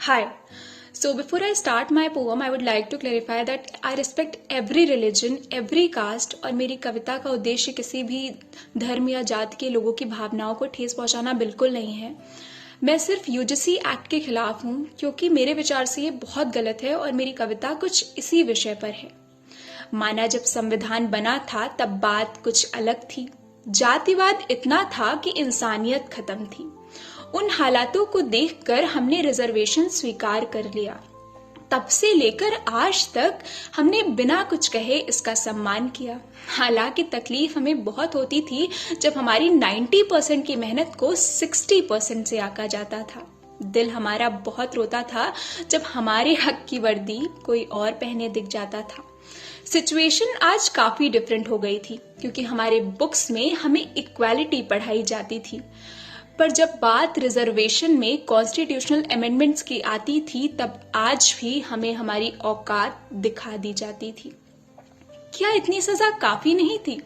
Hi. So before I start my poem, I would like to clarify that I respect every religion, every caste और मेरी कविता का उद्देश्य किसी भी धर्म या जाति के लोगों की भावनाओं को ठेस पहुंचाना बिल्कुल नहीं है। मैं सिर्फ यूजीसी एक्ट के खिलाफ हूँ क्योंकि मेरे विचार से ये बहुत गलत है और मेरी कविता कुछ इसी विषय पर है। माना जब संविधान बना था तब बात कुछ अलग थी। जातिवाद इतना था कि इंसानियत खत्म थी। उन हालातों को देखकर हमने रिजर्वेशन स्वीकार कर लिया। तब से लेकर आज तक हमने बिना कुछ कहे इसका सम्मान किया। हालांकि तकलीफ हमें बहुत होती थी जब हमारी 90% की मेहनत को 60% से आंका जाता था। दिल हमारा बहुत रोता था जब हमारे हक की वर्दी कोई और पहने दिख जाता था। सिचुएशन आज काफी डिफरेंट हो गई थी क्योंकि हमारे बुक्स में हमें इक्वालिटी पढ़ाई जाती थी, पर जब बात रिजर्वेशन में कॉन्स्टिट्यूशनल अमेंडमेंट्स की आती थी तब आज भी हमें हमारी औकात दिखा दी जाती थी। क्या इतनी सजा काफी नहीं थी?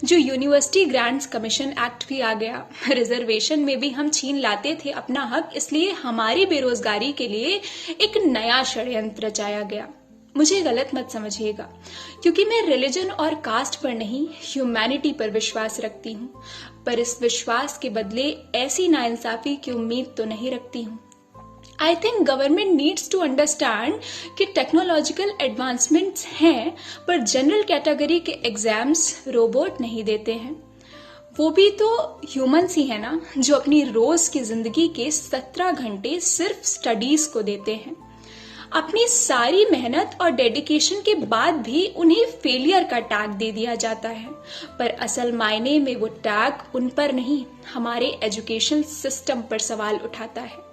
जो यूनिवर्सिटी ग्रांट्स कमीशन एक्ट भी आ गया। रिजर्वेशन में भी हम छीन लाते थे अपना हक, इसलिए हमारी बेरोजगारी के लिए एक नया षड्यंत्र रचाया गया। मुझे गलत मत समझिएगा क्योंकि मैं रिलीजन और कास्ट पर नहीं, ह्यूमैनिटी पर विश्वास रखती हूँ, पर इस विश्वास के बदले ऐसी नाइंसाफी की उम्मीद तो नहीं रखती हूँ। I think government needs to understand कि टेक्नोलॉजिकल एडवांसमेंट्स हैं, पर जनरल कैटेगरी के एग्जाम्स रोबोट नहीं देते हैं। वो भी तो ह्यूमंस ही है ना, जो अपनी रोज की जिंदगी के 17 घंटे सिर्फ स्टडीज को देते हैं। अपनी सारी मेहनत और डेडिकेशन के बाद भी उन्हें फेलियर का टैग दे दिया जाता है, पर असल मायने में वो टैग उन पर नहीं, हमारे एजुकेशन सिस्टम पर सवाल उठाता है।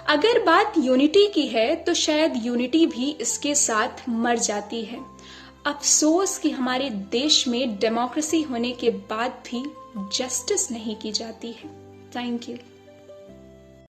अगर बात यूनिटी की है तो शायद यूनिटी भी इसके साथ मर जाती है। अफसोस कि हमारे देश में डेमोक्रेसी होने के बाद भी जस्टिस नहीं की जाती है। Thank you.